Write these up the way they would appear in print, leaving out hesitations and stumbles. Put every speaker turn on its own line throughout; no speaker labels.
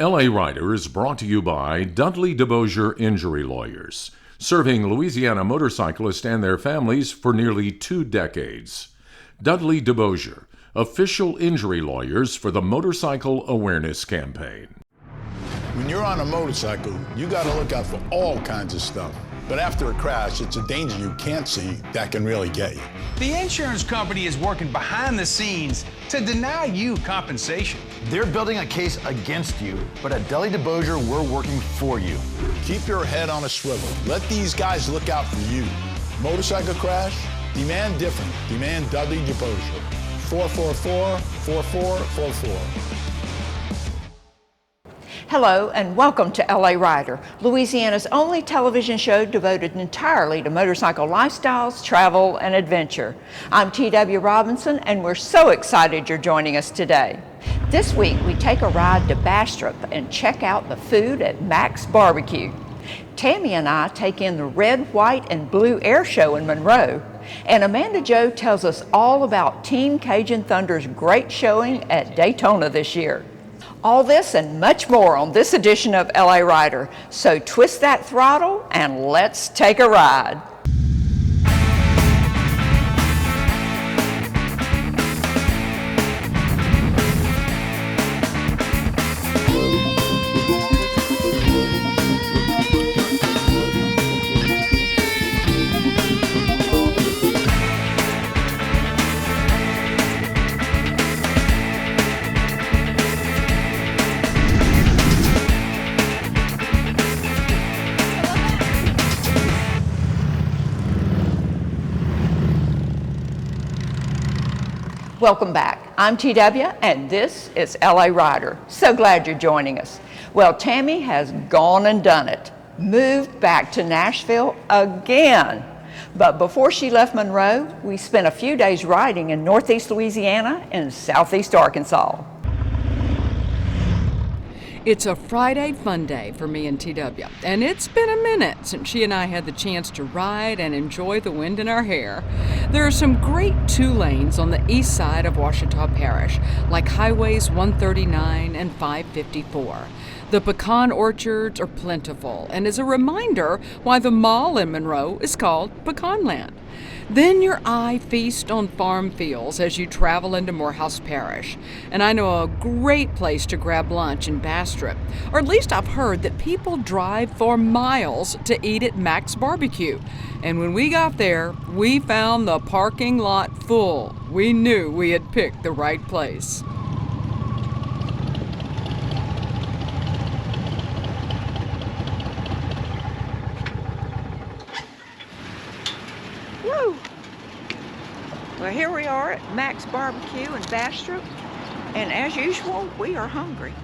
LA Rider is brought to you by Dudley DeBosier Injury Lawyers, serving Louisiana motorcyclists and their families for nearly 2 decades. Dudley DeBosier, official injury lawyers for the Motorcycle Awareness Campaign.
When you're on a motorcycle, you got to look out for all kinds of stuff. But after a crash, it's a danger you can't see that can really get you.
The insurance company is working behind the scenes to deny you compensation.
They're building a case against you, but at Dudley DeBosier, we're working for you.
Keep your head on a swivel. Let these guys look out for you. Motorcycle crash? Demand different. Demand Dudley DeBosier. 444-4444.
Hello and welcome to LA Rider, Louisiana's only television show devoted entirely to motorcycle lifestyles, travel, and adventure. I'm T.W. Robinson and we're so excited you're joining us today. This week we take a ride to Bastrop and check out the food at Mac's Barbecue. Tammy and I take in the red, white, and blue air show in Monroe. And Amanda Jo tells us all about Team Cajun Thunder's great showing at Daytona this year. All this and much more on this edition of LA Rider. So twist that throttle and let's take a ride. Welcome back. I'm TW and this is LA Rider. So glad you're joining us. Well, Tammy has gone and done it. Moved back to Nashville again. But before she left Monroe, we spent a few days riding in Northeast Louisiana and Southeast Arkansas.
It's a Friday fun day for me and TW, and it's been a minute since she and I had the chance to ride and enjoy the wind in our hair. There are some great 2 lanes on the east side of Ouachita Parish, like Highways 139 and 554. The pecan orchards are plentiful, and as a reminder why the mall in Monroe is called Pecanland. Then your eye feasts on farm fields as you travel into Morehouse Parish. And I know a great place to grab lunch in Bastrop, or at least I've heard that people drive for miles to eat at Mac's Barbecue. And when we got there, we found the parking lot full. We knew we had picked the right place.
Woo! Well, here we are at Mac's Barbecue in Bastrop, and as usual, we are hungry.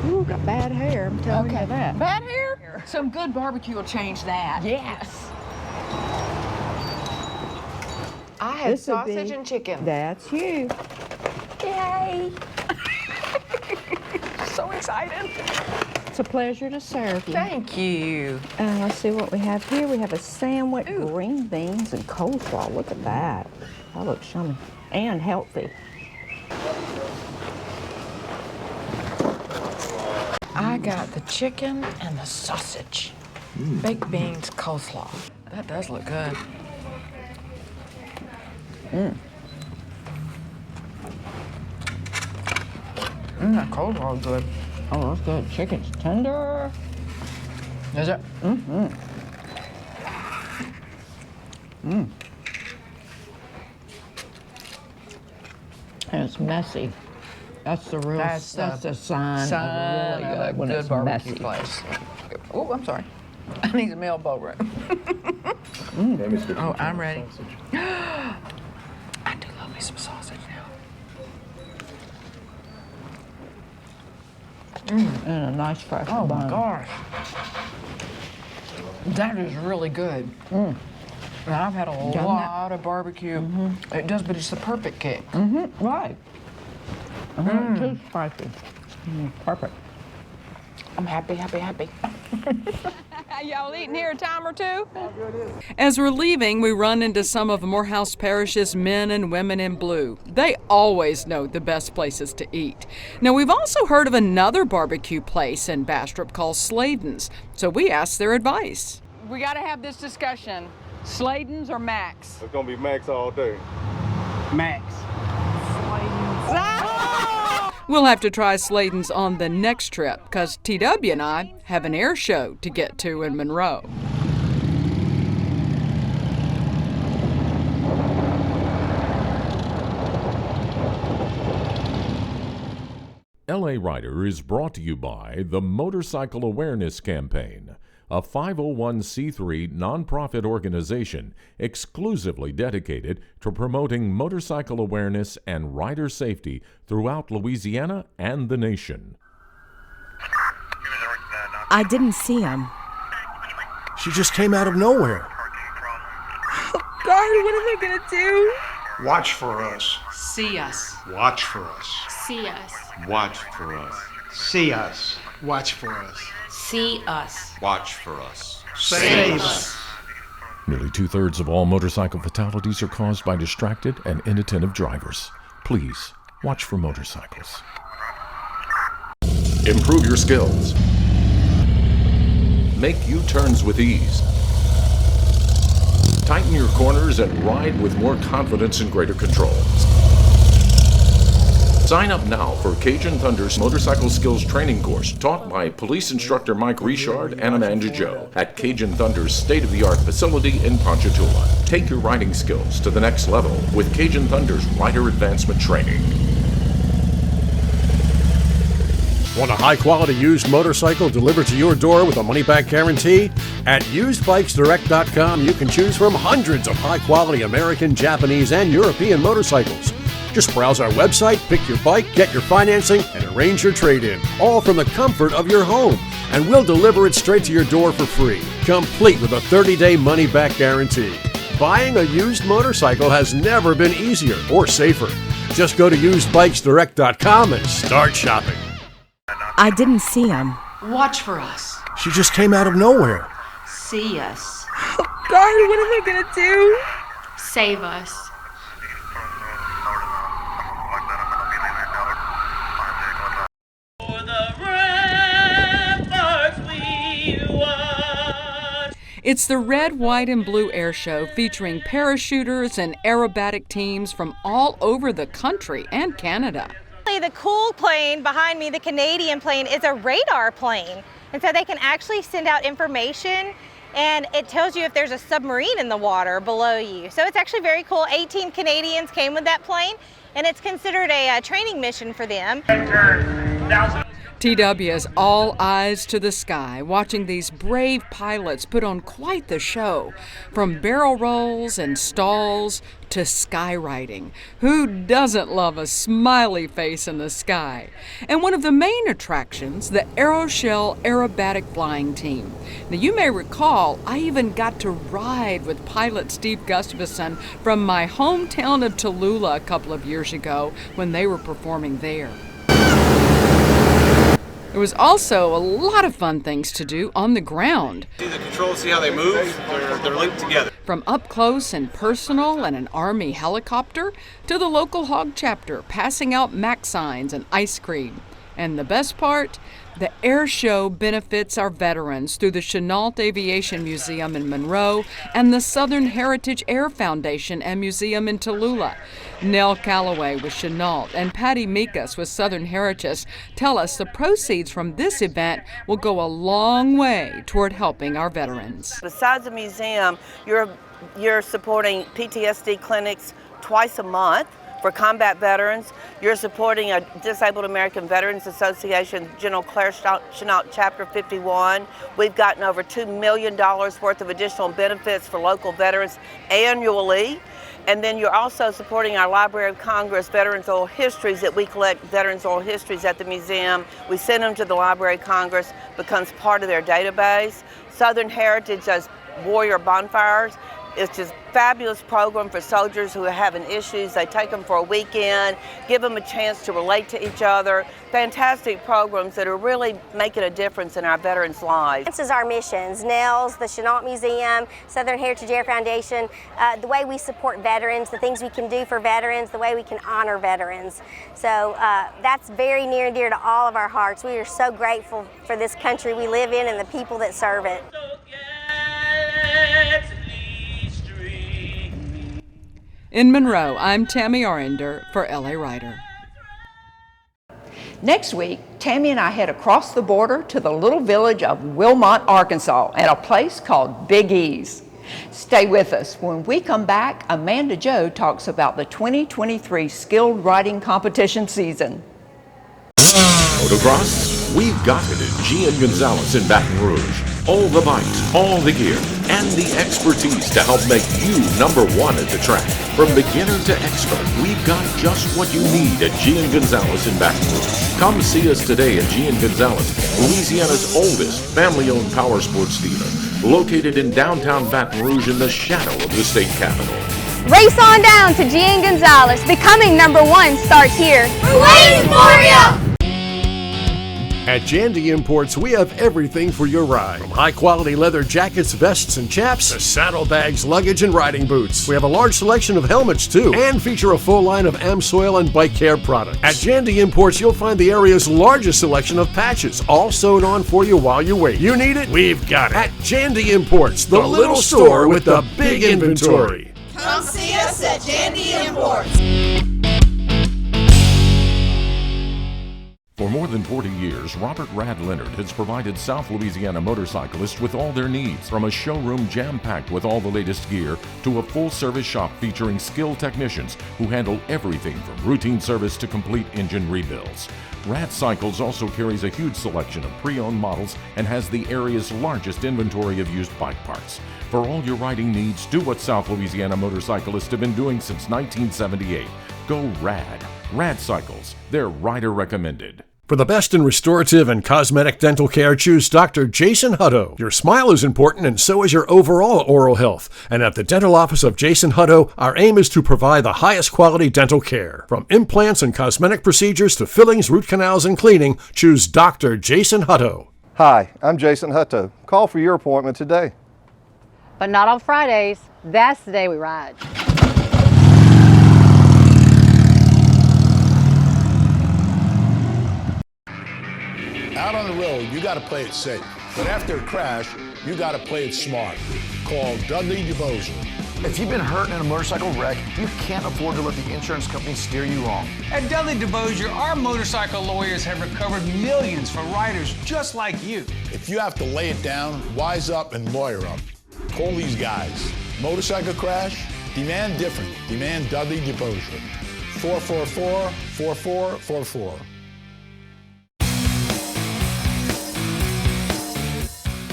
Ooh, got bad hair, I'm telling you that.
Bad hair? Some good barbecue will change that.
Yes.
I had sausage and chicken.
That's you. Yay!
So excited.
It's a pleasure to serve you.
Thank you.
Let's see what we have here. We have a sandwich, green beans, and coleslaw. Look at that. That looks yummy and healthy.
I got the chicken and the sausage. Baked beans, coleslaw. That does look good. That coleslaw is good.
Oh, that's good. Chicken's tender.
Is it?
Mm-hmm. And it's messy. That's the real. That's the sign of really good when it's
barbecue
messy.
place. Oh, I'm sorry. I need some elbow room. Oh, I'm ready. I do love me some sausage now.
And a nice fresh bun.
Oh my gosh. That is really good. Now, I've had a lot of barbecue. It does, but it's the perfect kick.
Right. Too spicy. Perfect.
I'm happy. Y'all eating here a time or two?
As we're leaving, we run into some of Morehouse Parish's men and women in blue. They always know the best places to eat. Now, we've also heard of another barbecue place in Bastrop called Sladen's, so we asked their advice.
We got to have this discussion. Sladen's or Max?
It's gonna be Max all day.
Max.
We'll have to try Sladen's on the next trip, because TW and I have an air show to get to in Monroe.
LA Rider is brought to you by the Motorcycle Awareness Campaign, a 501c3 nonprofit organization exclusively dedicated to promoting motorcycle awareness and rider safety throughout Louisiana and the nation.
I didn't see him.
She just came out of nowhere.
God, what am I gonna do?
Watch for us.
See us.
Watch for us.
See us.
Watch for us. See us. Watch for us.
See us.
Watch for us.
Save us.
Nearly two-thirds of all motorcycle fatalities are caused by distracted and inattentive drivers. Please, watch for motorcycles. Improve your skills. Make U-turns with ease. Tighten your corners and ride with more confidence and greater control. Sign up now for Cajun Thunder's Motorcycle Skills Training Course, taught by Police Instructor Mike Richard and Amanda Joe at Cajun Thunder's state-of-the-art facility in Ponchatoula. Take your riding skills to the next level with Cajun Thunder's Rider Advancement Training.
Want a high-quality used motorcycle delivered to your door with a money-back guarantee? At usedbikesdirect.com, you can choose from hundreds of high-quality American, Japanese, and European motorcycles. Just browse our website, pick your bike, get your financing, and arrange your trade-in, all from the comfort of your home. And we'll deliver it straight to your door for free, complete with a 30-day money-back guarantee. Buying a used motorcycle has never been easier or safer. Just go to usedbikesdirect.com and start shopping.
I didn't see him.
Watch for us.
She just came out of nowhere.
See us.
God, what am I gonna do?
Save us.
It's the Red, White, and Blue Air Show featuring parachuters and aerobatic teams from all over the country and Canada.
The cool plane behind me, the Canadian plane, is a radar plane. And so they can actually send out information, and it tells you if there's a submarine in the water below you. So it's actually very cool. 18 Canadians came with that plane, and it's considered a training mission for them.
TW is all eyes to the sky, watching these brave pilots put on quite the show. From barrel rolls and stalls to skywriting. Who doesn't love a smiley face in the sky? And one of the main attractions, the Aeroshell Aerobatic Flying Team. Now, you may recall, I even got to ride with pilot Steve Gustafson from my hometown of Tallulah a couple of years ago when they were performing there. There was also a lot of fun things to do on the ground.
See the controls, see how they move? They're linked together.
From up close and personal and an Army helicopter to the local hog chapter passing out MAC signs and ice cream. And the best part, the air show benefits our veterans through the Chenault Aviation Museum in Monroe and the Southern Heritage Air Foundation and Museum in Tallulah. Nell Calloway with Chenault and Patty Mikas with Southern Heritage tell us the proceeds from this event will go a long way toward helping our veterans.
Besides the museum, you're supporting PTSD clinics twice a month for combat veterans. You're supporting a Disabled American Veterans Association, General Claire Chenault Chapter 51. We've gotten over $2 million worth of additional benefits for local veterans annually. And then you're also supporting our Library of Congress Veterans Oral Histories that we collect Veterans Oral Histories at the museum. We send them to the Library of Congress, becomes part of their database. Southern Heritage does warrior bonfires. It's just fabulous program for soldiers who are having issues. They take them for a weekend, give them a chance to relate to each other. Fantastic programs that are really making a difference in our veterans' lives.
This is our missions, NELS, the Chenault Museum, Southern Heritage Air Foundation, the way we support veterans, the things we can do for veterans, the way we can honor veterans. So that's very near and dear to all of our hearts. We are so grateful for this country we live in and the people that serve it.
In Monroe, I'm Tammy Arender for LA Rider.
Next week, Tammy and I head across the border to the little village of Wilmot, Arkansas, and a place called Big E's. Stay with us. When we come back, Amanda Jo talks about the 2023 Skilled Riding Competition season.
Motocross? We've got it at G & Gonzalez in Baton Rouge. All the bikes, all the gear, and the expertise to help make you #1 at the track. From beginner to expert, we've got just what you need at G & Gonzalez in Baton Rouge. Come see us today at G & Gonzalez, Louisiana's oldest family-owned power sports dealer, located in downtown Baton Rouge in the shadow of the state capitol.
Race on down to G & Gonzalez. Becoming #1 starts here. We're waiting for you!
At Jandy Imports, we have everything for your ride. From high-quality leather jackets, vests, and chaps, to saddlebags, luggage, and riding boots. We have a large selection of helmets, too, and feature a full line of AMSOIL and bike care products. At Jandy Imports, you'll find the area's largest selection of patches, all sewn on for you while you wait. You need it? We've got it. At Jandy Imports, the little store with the big inventory.
Come see us at Jandy Imports.
For more than 40 years, Robert Rad Leonard has provided South Louisiana motorcyclists with all their needs, from a showroom jam-packed with all the latest gear to a full-service shop featuring skilled technicians who handle everything from routine service to complete engine rebuilds. Rad Cycles also carries a huge selection of pre-owned models and has the area's largest inventory of used bike parts. For all your riding needs, do what South Louisiana motorcyclists have been doing since 1978. Go Rad. Rad Cycles. They're rider recommended.
For the best in restorative and cosmetic dental care, choose Dr. Jason Hutto. Your smile is important, and so is your overall oral health. And at the dental office of Jason Hutto, our aim is to provide the highest quality dental care. From implants and cosmetic procedures to fillings, root canals, and cleaning, choose Dr. Jason Hutto.
Hi, I'm Jason Hutto. Call for your appointment today.
But not on Fridays. That's the day we ride.
Out on the road, you got to play it safe. But after a crash, you got to play it smart. Call Dudley DeBosier.
If you've been hurt in a motorcycle wreck, you can't afford to let the insurance company steer you wrong.
At Dudley DeBosier, our motorcycle lawyers have recovered millions from riders just like you.
If you have to lay it down, wise up and lawyer up. Call these guys. Motorcycle crash? Demand different. Demand Dudley DeBosier. 444-4444.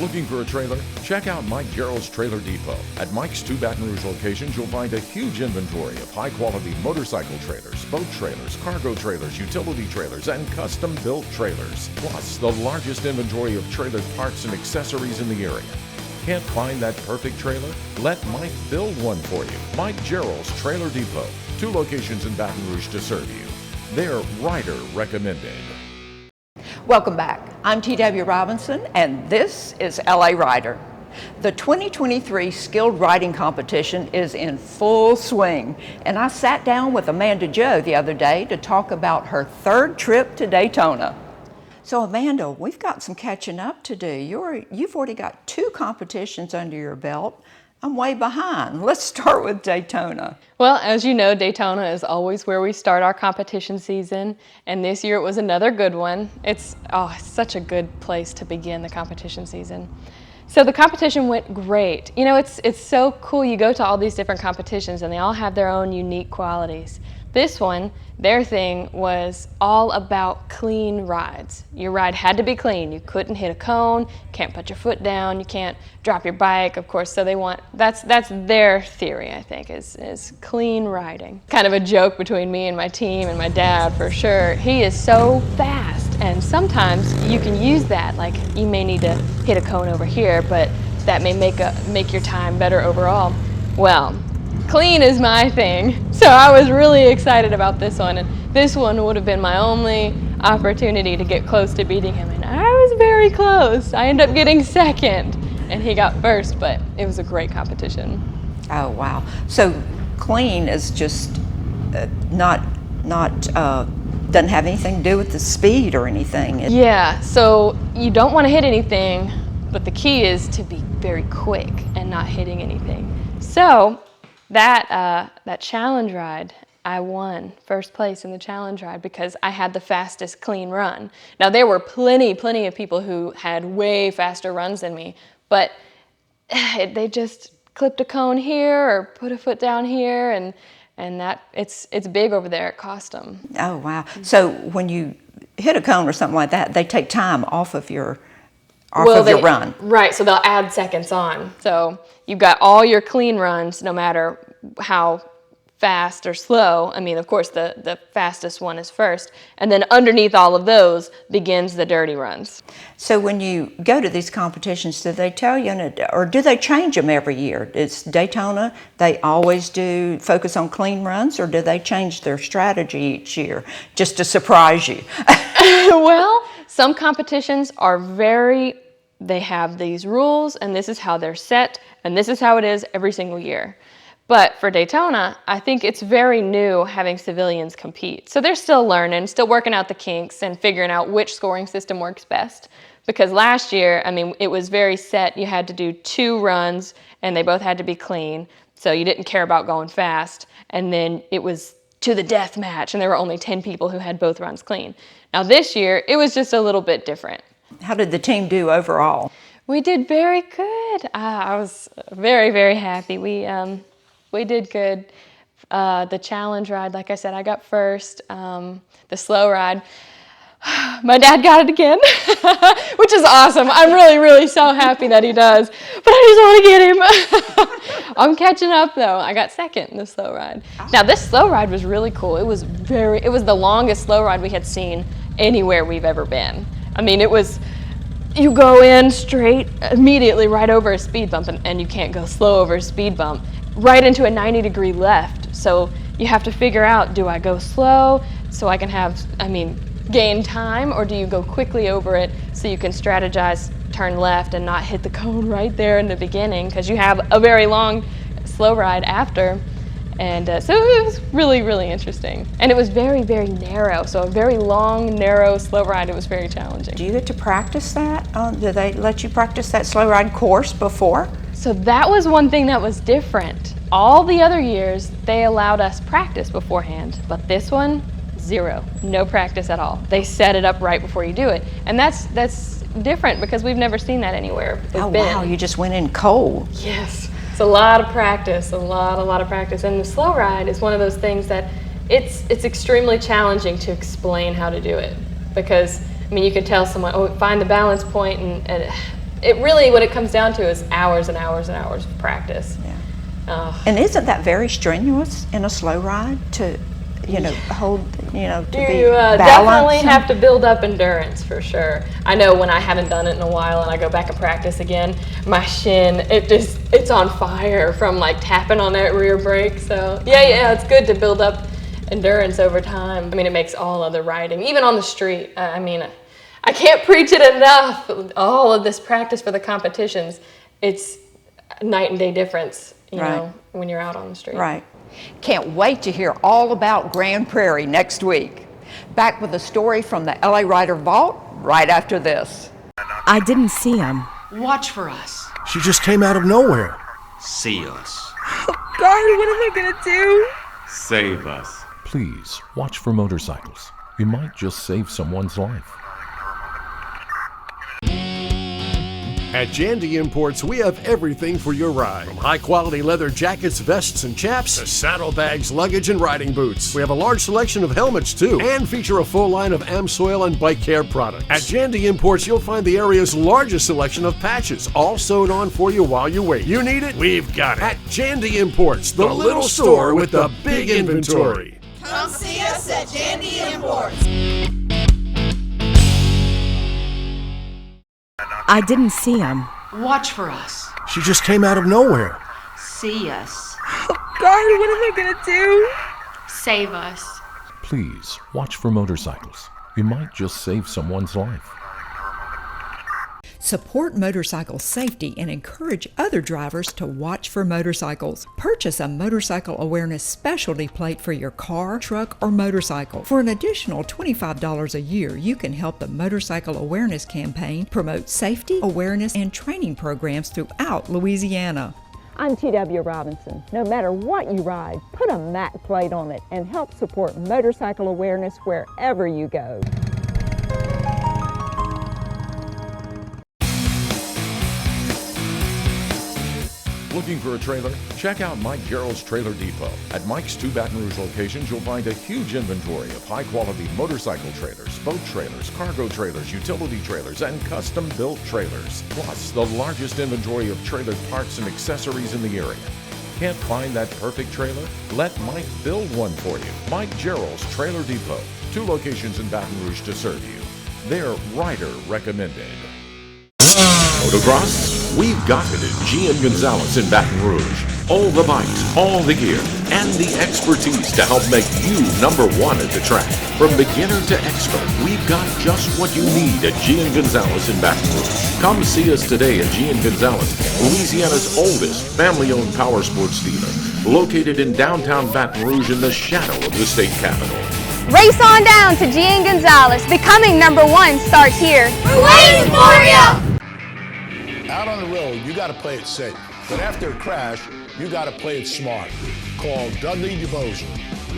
Looking for a trailer? Check out Mike Gerald's Trailer Depot. At Mike's 2 Baton Rouge locations, you'll find a huge inventory of high-quality motorcycle trailers, boat trailers, cargo trailers, utility trailers, and custom-built trailers. Plus, the largest inventory of trailer parts and accessories in the area. Can't find that perfect trailer? Let Mike build one for you. Mike Gerald's Trailer Depot. 2 locations in Baton Rouge to serve you. They're rider recommended.
Welcome back. I'm T.W. Robinson, and this is LA Rider. The 2023 Skilled Riding Competition is in full swing, and I sat down with Amanda Jo the other day to talk about her 3rd trip to Daytona. So Amanda, we've got some catching up to do. You've already got 2 competitions under your belt. I'm way behind. Let's start with Daytona.
Well, as you know, Daytona is always where we start our competition season, and this year it was another good one. It's such a good place to begin the competition season. So the competition went great. You know, it's so cool. You go to all these different competitions and they all have their own unique qualities. This one, their thing was all about clean rides. Your ride had to be clean. You couldn't hit a cone, can't put your foot down, you can't drop your bike, of course, so they want, that's their theory, I think, is clean riding. Kind of a joke between me and my team and my dad, for sure. He is so fast, and sometimes you can use that, like you may need to hit a cone over here, but that may make your time better overall. Well, clean is my thing, so I was really excited about this one, and this one would have been my only opportunity to get close to beating him, and I was very close. I ended up getting second, and he got first, but it was a great competition.
Oh, wow. So clean is just doesn't have anything to do with the speed or anything.
Yeah, so you don't want to hit anything, but the key is to be very quick and not hitting anything. So that challenge ride, I won first place in the challenge ride because I had the fastest clean run. Now there were plenty of people who had way faster runs than me, but they just clipped a cone here or put a foot down here, and that it's big over there. It cost them.
Oh, wow. So when you hit a cone or something like that, they take time off of your run.
Right, so they'll add seconds on. So you've got all your clean runs, no matter how fast or slow. I mean, of course, the fastest one is first. And then underneath all of those begins the dirty runs.
So when you go to these competitions, do they tell you, or do they change them every year? It's Daytona, they always do focus on clean runs, or do they change their strategy each year just to surprise you?
Well, some competitions are they have these rules, and this is how they're set, and this is how it is every single year. But for Daytona, I think it's very new having civilians compete. So they're still learning, still working out the kinks and figuring out which scoring system works best. Because last year, I mean, it was very set. You had to do 2 runs, and they both had to be clean. So you didn't care about going fast. And then it was to the death match, and there were only 10 people who had both runs clean. Now this year, it was just a little bit different.
How did the team do overall?
We did very good. I was very, very happy. We did good. The challenge ride, like I said, I got first. The slow ride, my dad got it again, which is awesome. I'm really, really so happy that he does, but I just want to get him. I'm catching up though. I got second in the slow ride. Now this slow ride was really cool. It was the longest slow ride we had seen anywhere we've ever been. I mean, you go in straight, immediately right over a speed bump, and you can't go slow over a speed bump, right into a 90-degree left. So you have to figure out, do I go slow so I can gain time, or do you go quickly over it so you can strategize, turn left and not hit the cone right there in the beginning, because you have a very long slow ride after. And so it was really, really interesting. And it was very, very narrow. So a very long, narrow slow ride. It was very challenging.
Do you get to practice that? Do they let you practice that slow ride course before?
So that was one thing that was different. All the other years, they allowed us practice beforehand. But this one, 0. No practice at all. They set it up right before you do it. And that's different because we've never seen that anywhere.
Wow, you just went in cold.
Yes. It's a lot of practice, a lot of practice. And the slow ride is one of those things that it's extremely challenging to explain how to do it. Because, I mean, you could tell someone, oh, find the balance point, and it really, what it comes down to is hours and hours and hours of practice.
Yeah. And isn't that very strenuous in a slow ride to, hold, to be balanced?
Definitely have to build up endurance for sure. I know when I haven't done it in a while and I go back and practice again, my shin, it's on fire from like tapping on that rear brake. So yeah, it's good to build up endurance over time. I mean, it makes all other riding, even on the street. I can't preach it enough. All of this practice for the competitions, it's night and day difference, you know, when you're out on the street.
Right. Can't wait to hear all about Grand Prairie next week. Back with a story from the LA Rider Vault right after this.
I didn't see him.
Watch for us.
She just came out of nowhere.
See us.
Oh, God, what am I gonna do?
Save us.
Please watch for motorcycles. You might just save someone's life.
At Jandy Imports, we have everything for your ride. From high-quality leather jackets, vests, and chaps, to saddlebags, luggage, and riding boots. We have a large selection of helmets, too, and feature a full line of AMSOIL and bike care products. At Jandy Imports, you'll find the area's largest selection of patches, all sewed on for you while you wait. You need it? We've got it. At Jandy Imports, the little store with the big inventory.
Come see us at Jandy Imports.
I didn't see him.
Watch for us.
She just came out of nowhere.
See us.
Oh, God, what am I gonna do?
Save us.
Please watch for motorcycles. You might just save someone's life.
Support motorcycle safety and encourage other drivers to watch for motorcycles. Purchase a motorcycle awareness specialty plate for your car, truck, or motorcycle. For an additional $25 a year, you can help the Motorcycle Awareness Campaign promote safety, awareness, and training programs throughout Louisiana.
I'm T.W. Robinson. No matter what you ride, put a MAC plate on it and help support motorcycle awareness wherever you go.
Looking for a trailer? Check out Mike Gerald's Trailer Depot. At Mike's 2 Baton Rouge locations, you'll find a huge inventory of high-quality motorcycle trailers, boat trailers, cargo trailers, utility trailers, and custom-built trailers. Plus, the largest inventory of trailer parts and accessories in the area. Can't find that perfect trailer? Let Mike build one for you. Mike Gerald's Trailer Depot. 2 locations in Baton Rouge to serve you. They're Rider recommended. Motocross? We've got it at G&N Gonzalez in Baton Rouge. All the bikes, all the gear, and the expertise to help make you number one at the track. From beginner to expert, we've got just what you need at G&N Gonzalez in Baton Rouge. Come see us today at G&N Gonzalez, Louisiana's oldest family-owned power sports dealer, located in downtown Baton Rouge in the shadow of the state capitol.
Race on down to G&N Gonzalez. Becoming number one starts here. We're waiting for you!
Out on the road, you got to play it safe. But after a crash, you got to play it smart. Call Dudley DeBosier.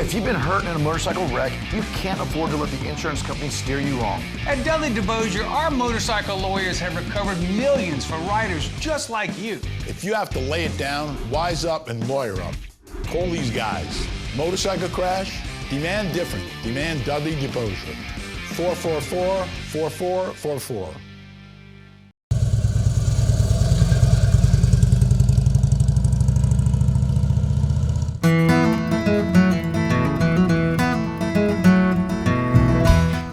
If you've been hurt in a motorcycle wreck, you can't afford to let the insurance company steer you wrong.
At Dudley DeBosier, our motorcycle lawyers have recovered millions for riders just like you.
If you have to lay it down, wise up and lawyer up. Call these guys. Motorcycle crash? Demand different. Demand Dudley DeBosier. 444-4444.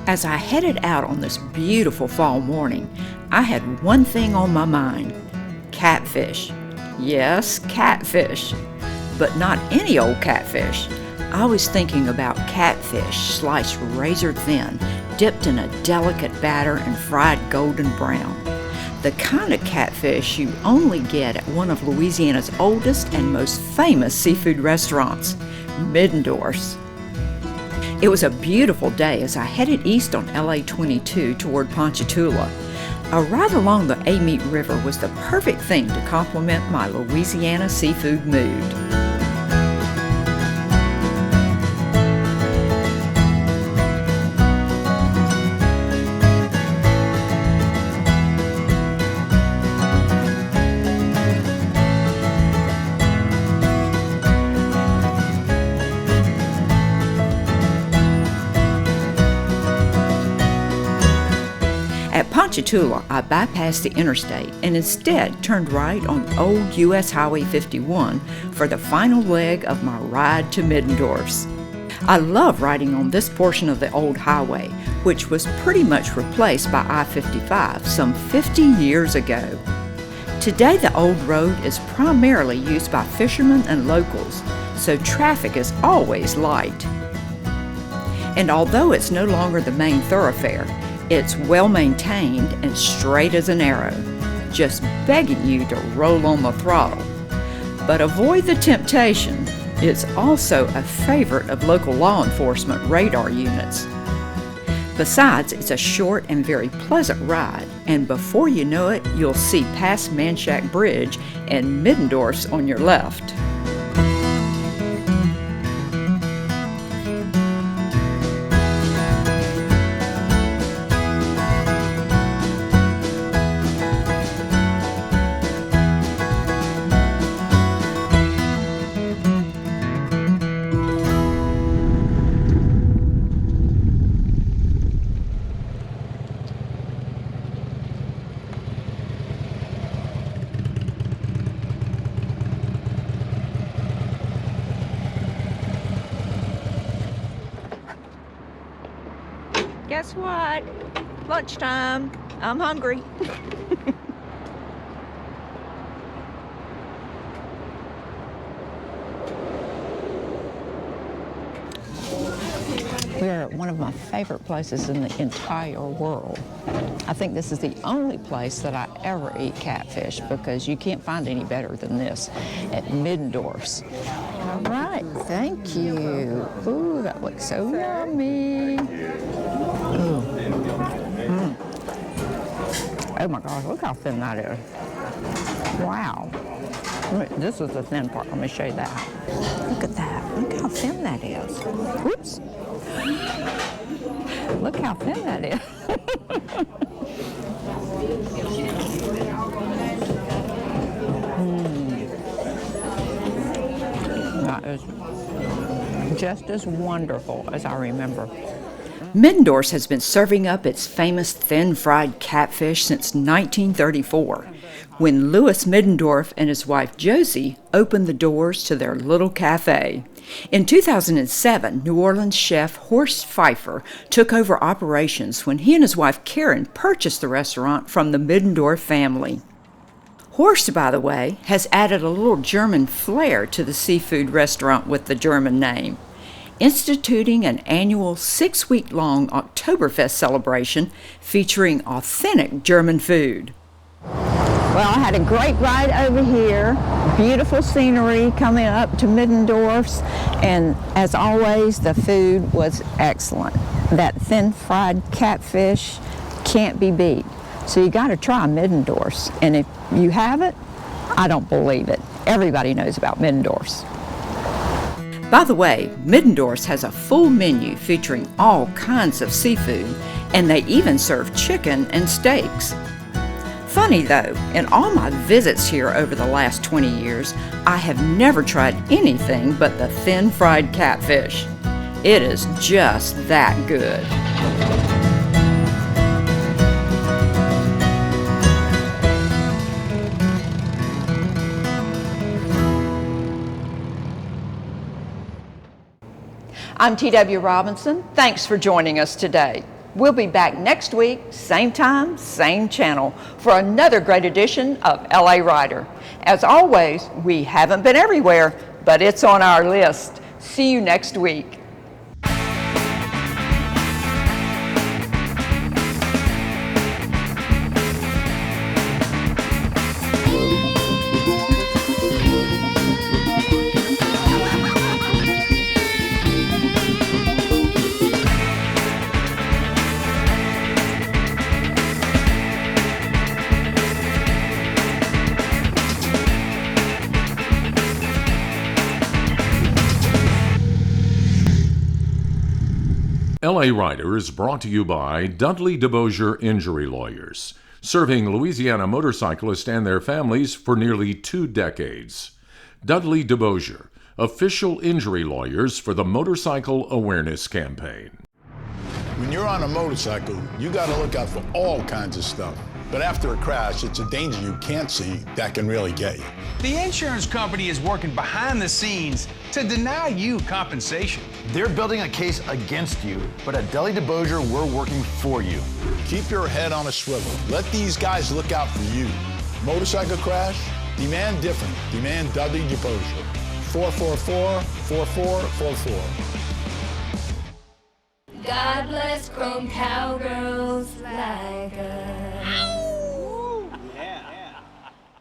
As I headed out on this beautiful fall morning, I had one thing on my mind: catfish. Yes, catfish. But not any old catfish. I was thinking about catfish sliced razor thin, dipped in a delicate batter and fried golden brown. The kind of catfish you only get at one of Louisiana's oldest and most famous seafood restaurants, Middendorfs. It was a beautiful day as I headed east on LA 22 toward Ponchatoula. A ride along the Amite River was the perfect thing to complement my Louisiana seafood mood. At Ponchatoula, I bypassed the interstate and instead turned right on old U.S. Highway 51 for the final leg of my ride to Middendorfs. I love riding on this portion of the old highway, which was pretty much replaced by I-55 some 50 years ago. Today, the old road is primarily used by fishermen and locals, so traffic is always light. And although it's no longer the main thoroughfare, it's well maintained and straight as an arrow, just begging you to roll on the throttle. But avoid the temptation. It's also a favorite of local law enforcement radar units. Besides, it's a short and very pleasant ride, and before you know it, you'll see past Manchac Bridge and Middendorfs on your left. Guess what? Lunchtime. I'm hungry. at one of my favorite places in the entire world. I think this is the only place that I ever eat catfish because you can't find any better than this at Middendorfs. All right, thank you. Ooh, that looks so yummy. Ooh. Mm. Oh my gosh, look how thin that is. Wow. This is the thin part. Let me show you that. Look at that. Look how thin that is. Whoops. Look how thin that is. That is just as wonderful as I remember.
Middendorfs has been serving up its famous thin-fried catfish since 1934, when Louis Middendorf and his wife Josie opened the doors to their little cafe. In 2007, New Orleans chef Horst Pfeiffer took over operations when he and his wife Karen purchased the restaurant from the Middendorf family. Horst, by the way, has added a little German flair to the seafood restaurant with the German name, instituting an annual 6-week-long Oktoberfest celebration featuring authentic German food.
Well, I had a great ride over here, beautiful scenery coming up to Middendorfs, and as always, the food was excellent. That thin fried catfish can't be beat. So you got to try Middendorfs, and if you haven't, I don't believe it. Everybody knows about Middendorfs.
By the way, Middendorfs has a full menu featuring all kinds of seafood, and they even serve chicken and steaks. Funny though, in all my visits here over the last 20 years, I have never tried anything but the thin fried catfish. It is just that good.
I'm T.W. Robinson. Thanks for joining us today. We'll be back next week, same time, same channel, for another great edition of LA Rider. As always, we haven't been everywhere, but it's on our list. See you next week.
LA Rider is brought to you by Dudley DeBosier Injury Lawyers, serving Louisiana motorcyclists and their families for nearly 2 decades. Dudley DeBosier, official injury lawyers for the Motorcycle Awareness Campaign.
When you're on a motorcycle, you got to look out for all kinds of stuff. But after a crash, it's a danger you can't see that can really get you.
The insurance company is working behind the scenes to deny you compensation.
They're building a case against you, but at Dudley DeBosier, we're working for you.
Keep your head on a swivel. Let these guys look out for you. Motorcycle crash? Demand different. Demand Dudley DeBosier. 444-4444.
God bless chrome cowgirls like us.